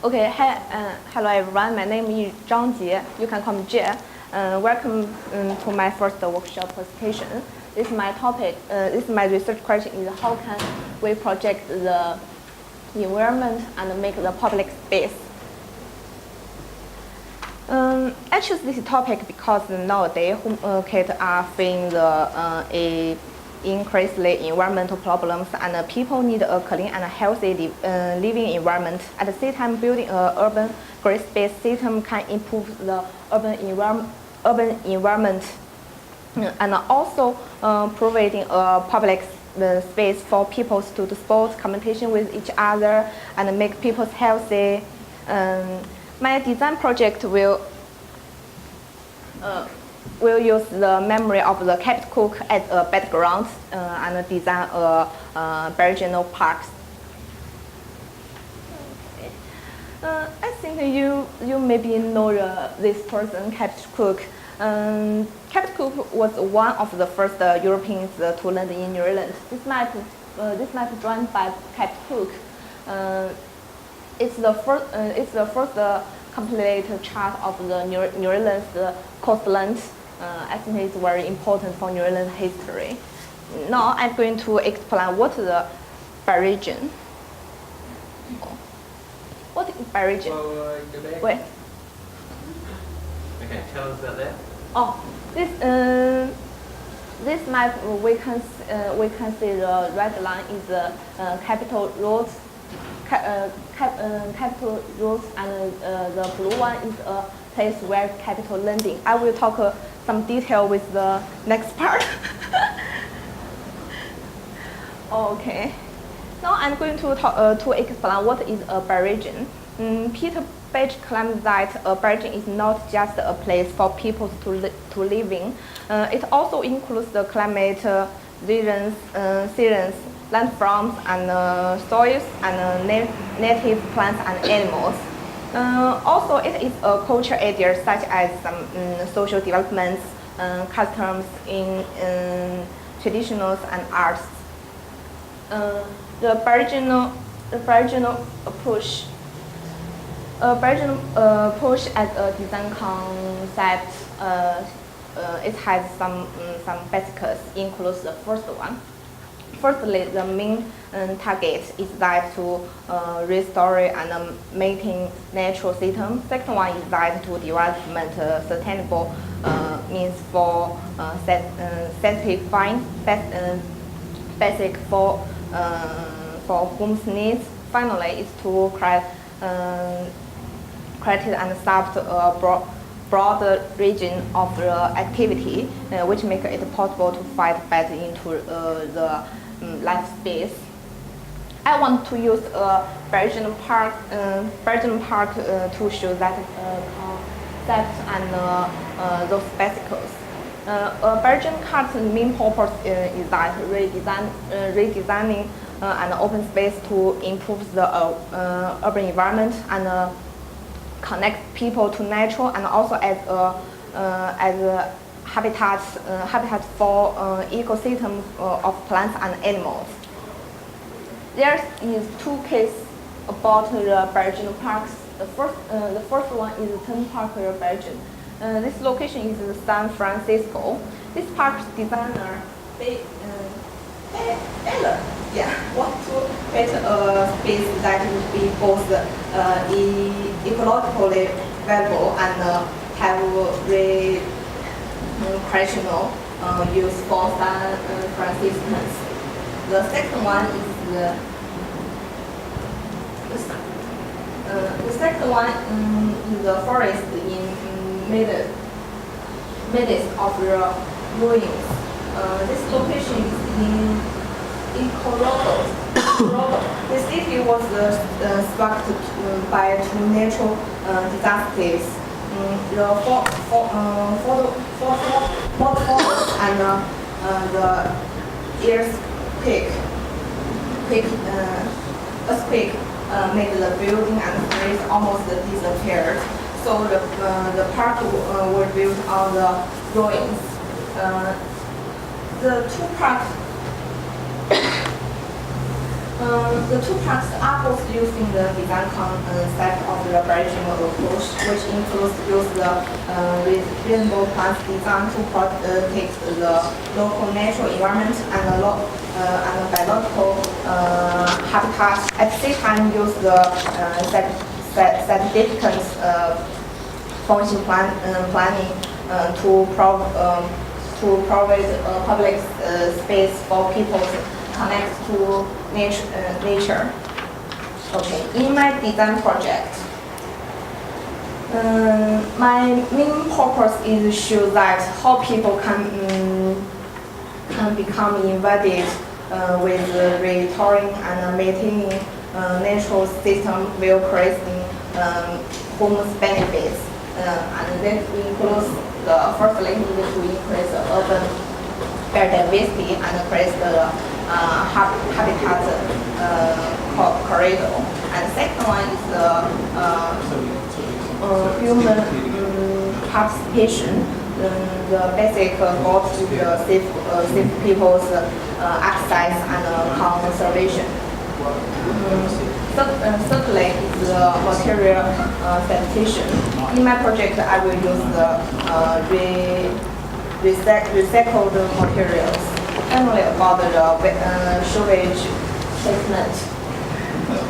Okay, hi, hello everyone. My name is Zhang. You can call me Jie. Welcome to my first workshop presentation. This is my topic. This is my research question: is how can we project the environment and make the public space? I choose this topic because nowadays kids are facing the increasingly environmental problems, and people need a clean and healthy living environment. At the same time, building an urban green space system can improve the urban environment, and also providing a public space for people to do sports, communication with each other, and make people healthy. My design project will use the memory of the Captain Cook as a background and design a regional parks. Okay. I think you maybe know this person, Captain Cook. Captain Cook was one of the first Europeans to land in New Zealand. This map drawn by Captain Cook. It's the first complete chart of the New Zealand's coastland. I think it's very important for New Zealand history. Now I'm going to explain what is the bioregion. What is bioregion? Wait. Okay, tell us about that. Oh, this map we can see the red line is the capital roads. Capital roads, and the blue one is a place where capital landing. I will talk some detail with the next part. Okay. Now I'm going to talk to explain what is a bioregion. Peter Page claims that a bioregion is not just a place for people to live in. It also includes the climate, regions, seasons, landforms, and soils, and native plants and animals. Also, it is a culture area such as some social developments, customs, in traditionals and arts. The bioregional approach. Approach as a design concept. It has some basics, includes the first one. Firstly, the main target is that to restore and maintain natural system. Second one is that to development sustainable means for satisfying basic for homes needs. Finally, is to create and serve a broader region of the activity, which make it possible to fight better into the life space. I want to use a regional park to show that concept and those basics. A regional park's main purpose is that redesigning an open space to improve the urban environment and connect people to nature, and also as a habitat for ecosystem of plants and animals. There is two cases about the regional parks. The first one is the Theme Park region. This location is San Francisco. This park's designer want to create a space that would be both ecologically valuable and have recreational use for San Franciscans. The second one is the forest in midst of the ruins. This location is in Colorado. The city was struck by two natural disasters. The waterfalls and the earthquake made the building and trees almost disappeared. So the park was built on the ruins. The two parks The two parks are both used in the design concept of the Beijing approach, which includes use the reasonable plans design to protect the local natural environment and biological habitat. At the same time, use the significant function planning to provide public space for people to connect to nature. Okay, in my design project, my main purpose is to show that how people can become embedded with restoring and maintaining natural system while creating homes benefits. And that includes firstly, we need to increase the urban biodiversity and create the habitat corridor. And second one is the human participation. The basic goal is the safe people's access and conservation. Thirdly is the material sanitation. In my project, I will use the recycled materials. Finally, about the sewage treatment,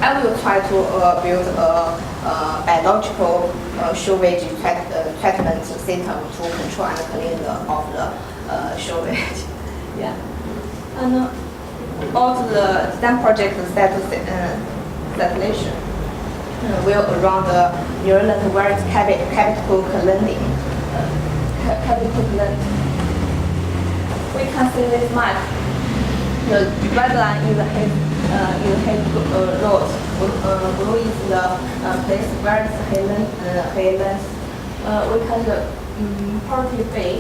I will try to build a biological sewage treatment system to control and clean the sewage. Yeah, and about the design project saturation will around the Maryland where it's capital cleaning. We can see this map. The red line is the head road. Blue is the place where it's Highlands. We can the Party Bay.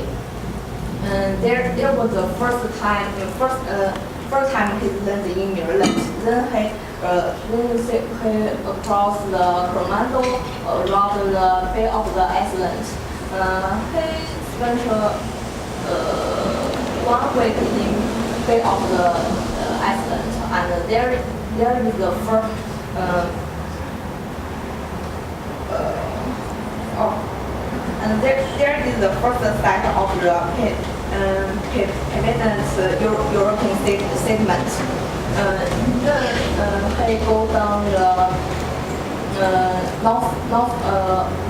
There was the first time he landed in Maryland. Then he across the Colorado around the Bay of the Iceland. He spent 1 week in Bay of the Iceland, and there is the first and there is the first site of the permanent European segment. Then he go down the North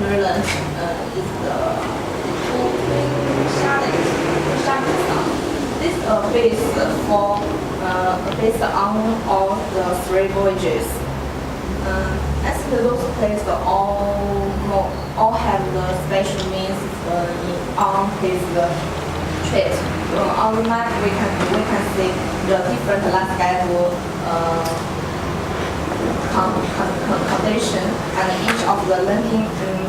Maryland is the This based on all the 3 voyages. I think those places all have the special means on his trip. On the map we can see the different landscape condition, and each of the landing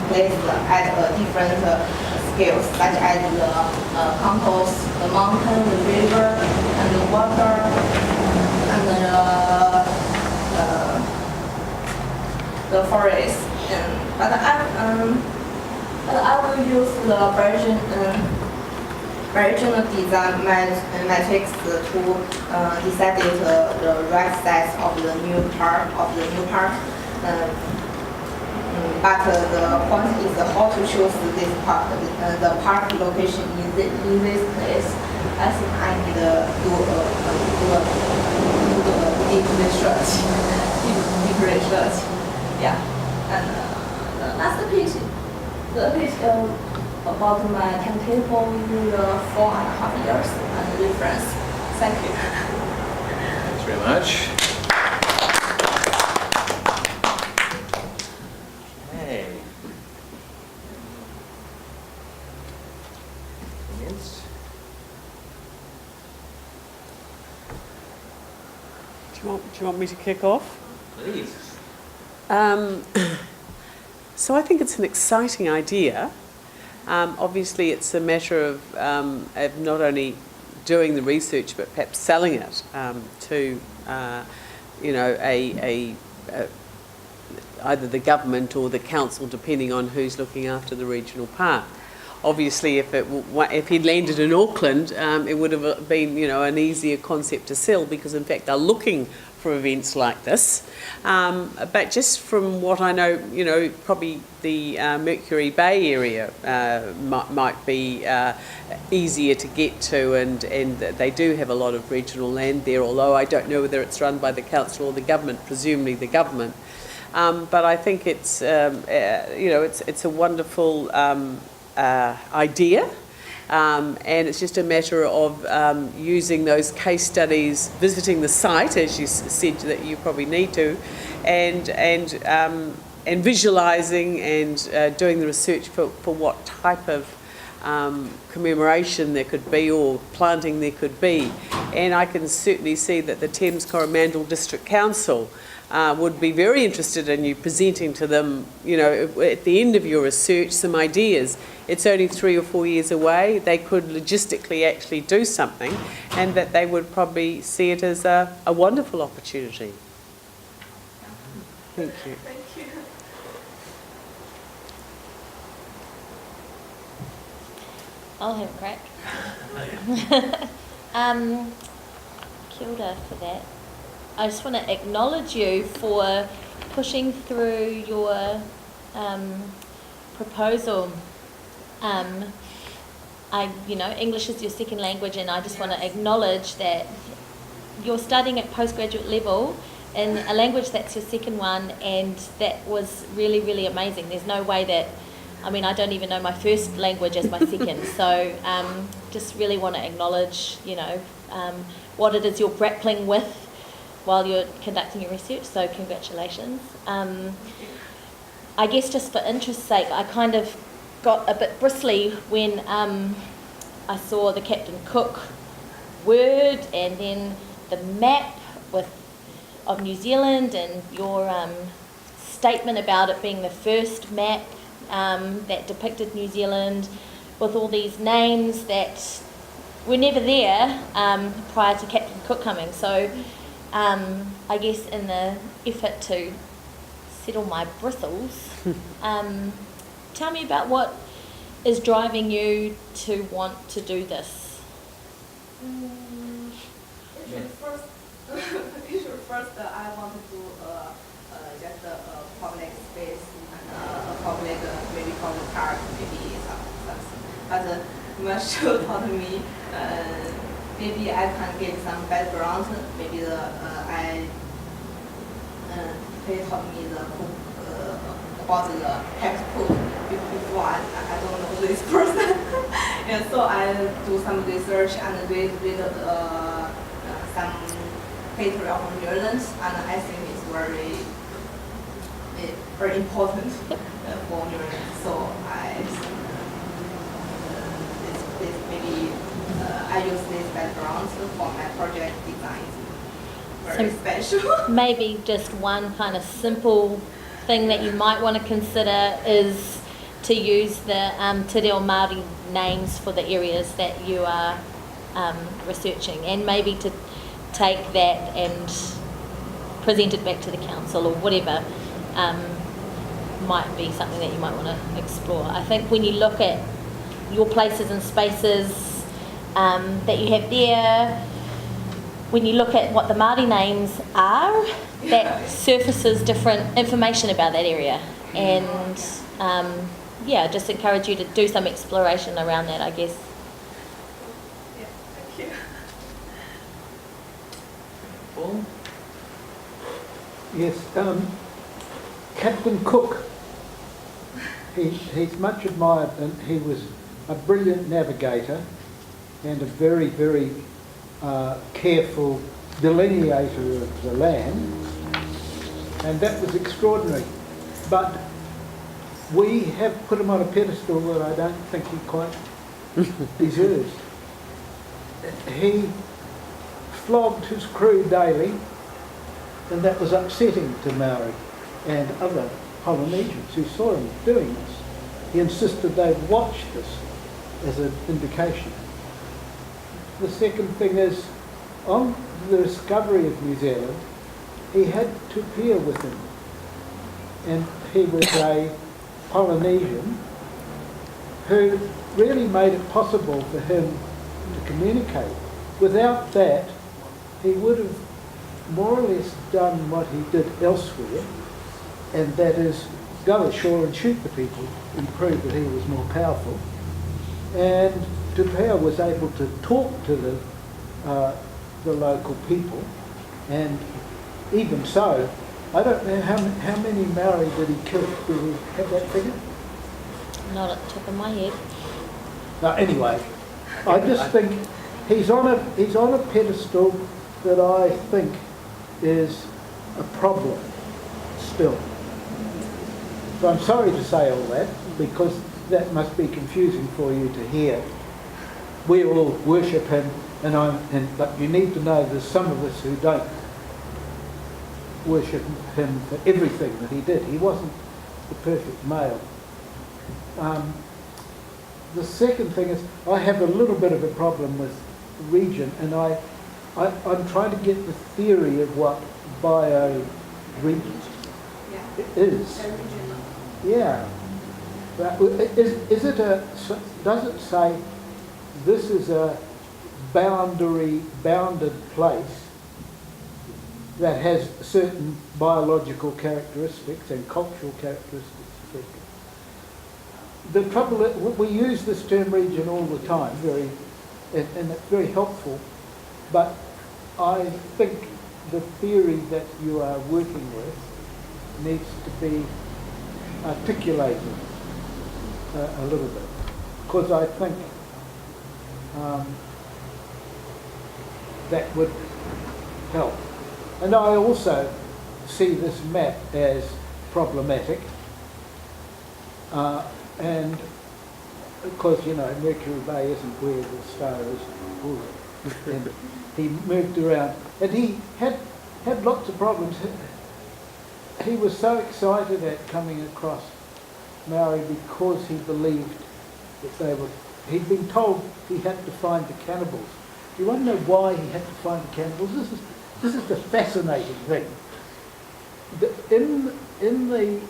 places at a different scales, such as the contours, the mountain, the river, and the water, and the forest. But I will use the regional design matrix to decide the right size of the new park. But the point is how to choose this park, the park location in this place. I think I need to do a deep research. Yeah. And the last page, about my timetable in the 4.5 years and reference. Thank you. Thanks very much. Do you want me to kick off? Please. So I think it's an exciting idea. Obviously, it's a matter of not only doing the research, but perhaps selling it to, either the government or the council, depending on who's looking after the regional park. Obviously, if he'd landed in Auckland, it would have been, an easier concept to sell, because in fact they're looking for events like this. But just from what I know, probably the Mercury Bay area might be easier to get to, and they do have a lot of regional land there, although I don't know whether it's run by the council or the government, presumably the government. But I think it's it's a wonderful idea, and it's just a matter of using those case studies, visiting the site, as you said that you probably need to, and visualising and doing the research for what type of commemoration there could be or planting there could be. And I can certainly see that the Thames Coromandel District Council would be very interested in you presenting to them, at the end of your research, some ideas. It's only 3 or 4 years away. They could logistically actually do something, and that they would probably see it as a wonderful opportunity. Thank you. Thank you. I'll have a crack. Kia ora for that. I just want to acknowledge you for pushing through your proposal. English is your second language, and I just want to acknowledge that you're studying at postgraduate level in a language that's your second one, and that was really, really amazing. There's no way that, I don't even know my first language as my second, so just really want to acknowledge, what it is you're grappling with while you're conducting your research, so congratulations. I guess just for interest's sake, I kind of got a bit bristly when I saw the Captain Cook word and then the map of New Zealand, and your statement about it being the first map that depicted New Zealand with all these names that were never there prior to Captain Cook coming. So I guess in the effort to settle my bristles, tell me about what is driving you to want to do this. First, I want to do just a public space and a public, maybe public park, maybe something. But Marshall taught me maybe I can give some background. Maybe they taught me about the text code before I don't know this person. And so I do some research and read some history of New Zealand, and I think it's very important for New Zealand. So maybe I use this background for my project design. Very special. Maybe just one kind of simple thing that you might want to consider is to use the Te Reo Māori names for the areas that you are researching, and maybe to take that and present it back to the council or whatever might be something that you might want to explore. I think when you look at your places and spaces that you have there, when you look at what the Māori names are, that surfaces different information about that area. And just encourage you to do some exploration around that, I guess. Yeah, thank you. Paul? Yes, Captain Cook, he's much admired, and he was a brilliant navigator and a very, very careful delineator of the land, and that was extraordinary. But we have put him on a pedestal that I don't think he quite deserves. He flogged his crew daily, and that was upsetting to Maori and other Polynesians who saw him doing this. He insisted they'd watch this as an indication. The second thing is, on the discovery of New Zealand, he had Tupia with him, and he was a Polynesian who really made it possible for him to communicate. Without that, he would have more or less done what he did elsewhere, and that is go ashore and shoot the people and prove that he was more powerful. And Tupou was able to talk to the local people, and even so, I don't know how many Maori did he kill. Do we have that figure? Not at the top of my head. No, anyway, I just think he's on a pedestal that I think is a problem still. So I'm sorry to say all that, because that must be confusing for you to hear. We all worship him, but you need to know there's some of us who don't worship him for everything that he did. He wasn't the perfect male. The second thing is, I have a little bit of a problem with region, and I'm trying to get the theory of what bio-region is. Yeah. But does it say this is a bounded place that has certain biological characteristics and cultural characteristics? The trouble is, we use this term region all the time, and it's very helpful, but I think the theory that you are working with needs to be articulated a little bit, because I think that would help. And I also see this map as problematic, and because, Mercury Bay isn't where the star is, and he moved around, and he had lots of problems. He was so excited at coming across Maori because he believed that he'd been told he had to find the cannibals. Do you want to know why he had to find the cannibals? This is the fascinating thing. In the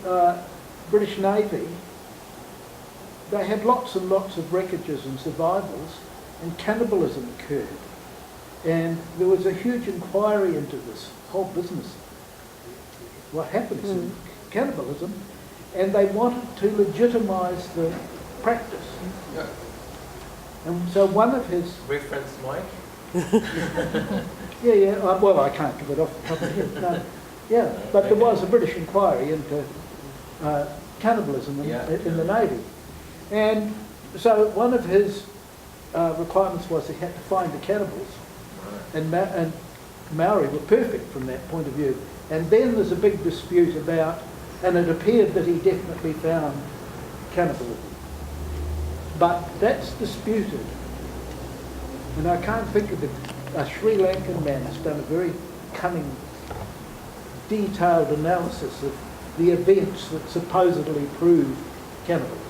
British Navy, they had lots and lots of wreckages and survivals, and cannibalism occurred. And there was a huge inquiry into this whole business. What happens in cannibalism, and they wanted to legitimise the practice. Yeah. And so one of his... Reference, Mike? well, I can't give it off the top of my head. No. Yeah, but there was a British inquiry into cannibalism in the Navy. And so one of his requirements was he had to find the cannibals. And Maori were perfect from that point of view. And then there's a big dispute about, and it appeared that he definitely found cannibalism. But that's disputed. And I can't think of it. A Sri Lankan man has done a very cunning, detailed analysis of the events that supposedly prove cannibalism.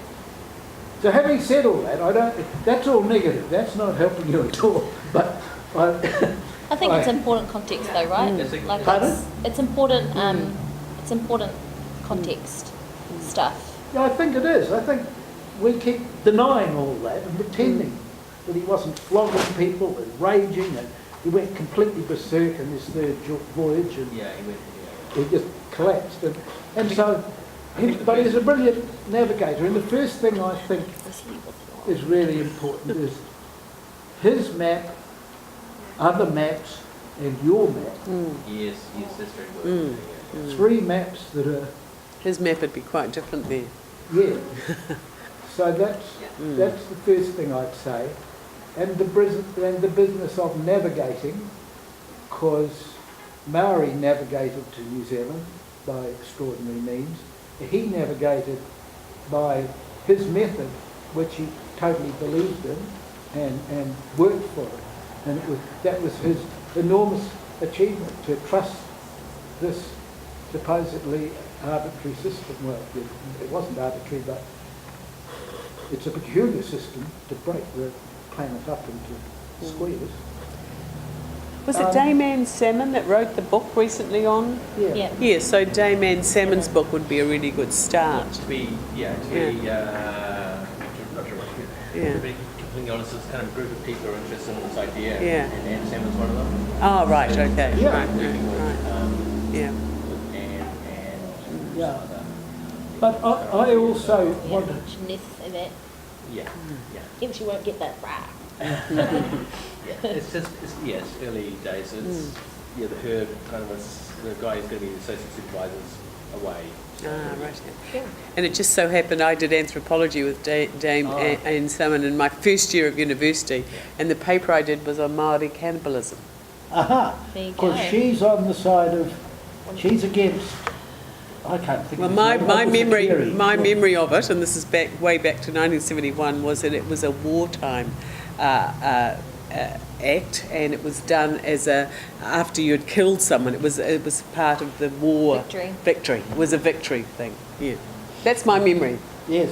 So having said all that, that's all negative. That's not helping you at all. But I think it's important context, though, right? It's important. It's important context stuff. Yeah, I think it is. I think we keep denying all that and pretending that he wasn't flogging people and raging, and he went completely berserk in his third voyage, and he just collapsed. And so, but he's a brilliant navigator. And the first thing I think is really important is his map, other maps, and your map. Yes, that's very good. 3 maps that are... His map would be quite different there. Yeah. So that's the first thing I'd say. And the business of navigating, because Maori navigated to New Zealand by extraordinary means. He navigated by his method, which he totally believed in and worked for it. And that was his enormous achievement, to trust this supposedly arbitrary system. Well, it wasn't arbitrary, but it's a peculiar system to break the planet up into squares. Was it Dame Anne Salmon that wrote the book recently on? Yeah. Yeah, so Dame Anne Salmon's book would be a really good start. To be completely the honest, it's kind of a group of people who are interested in this idea. Yeah. And Anderson was one of them. Oh, right, okay. Yeah. Right, Working with, right. Yeah. with Anne and Yeah. some other. But I also want to, Janessa say that. Yeah, yeah. I think she won't get that right. Yeah, it's just, it's early days. It's, yeah, the guy who's going to be the associate supervisor's away. So Right. And it just so happened I did anthropology with Dame Anne Salmon in my first year of university, and the paper I did was on Māori cannibalism. There you go. because she's on the side of, she's against, I can't think Well, of my his name. memory of it, and this is way back to 1971, was that it was a wartime act, and it was done as after you had killed someone. It was part of the war victory. It was a victory thing. Yeah, that's my memory. Yes.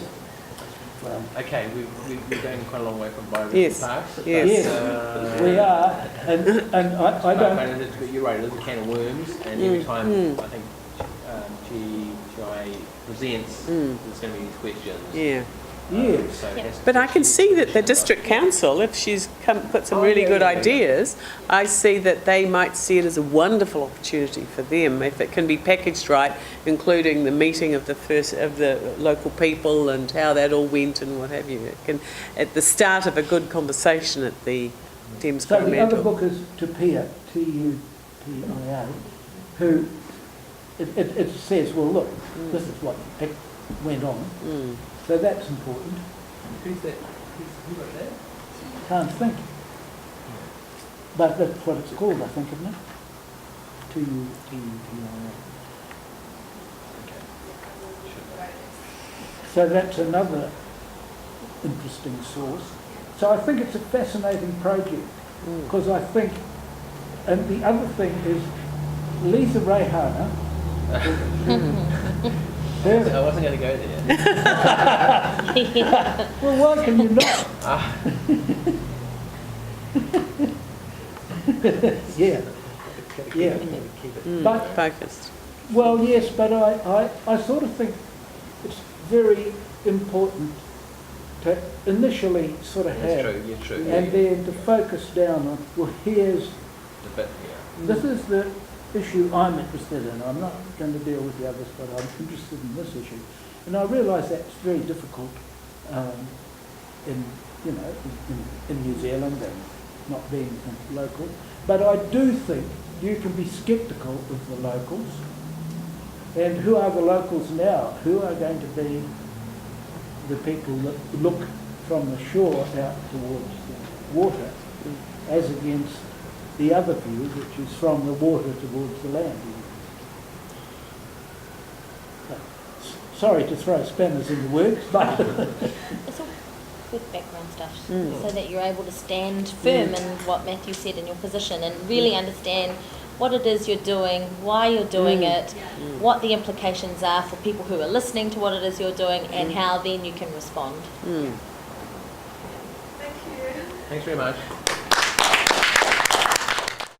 Well, okay, we're going quite a long way from Byron Yes. Park. Yes. we are, and I don't. But you're right, it is a can of worms, and every time I think GI presents, there's going to be these questions. Yeah. Yes. So it has to But I can be- see that the district council, if she's put some really good ideas, I see that they might see it as a wonderful opportunity for them if it can be packaged right, including the meeting of the local people and how that all went and what have you. It can, at the start of a good conversation at the Thames So the other Continental. book is Tupia, T-U-P-I-A, who it says, well, look, this is what went on. So that's important. Who's that? Who wrote that? Can't think. But that's what it's called, I think, isn't it? T-U-P-I-A. So that's another interesting source. So I think it's a fascinating project, because I think, and the other thing is, Lisa Rehana, I wasn't going to go there. well, why can you not? Yeah, yeah. But, Focused. well, yes, but I sort of think it's very important to initially sort of That's have, true, yeah, true. and then to focus down on, well, here's, The bit, yeah. this is the issue I'm interested in. I'm not going to deal with the others, but I'm interested in this issue. And I realise that's very difficult in New Zealand and not being local. But I do think you can be sceptical of the locals. And who are the locals now? Who are going to be the people that look from the shore out towards the water, as against the other view, which is from the water towards the land? Sorry to throw spanners in the works, but It's all good background stuff, so that you're able to stand firm in what Matthew said in your position and really understand what it is you're doing, why you're doing it, what the implications are for people who are listening to what it is you're doing, and how then you can respond. Thanks very much.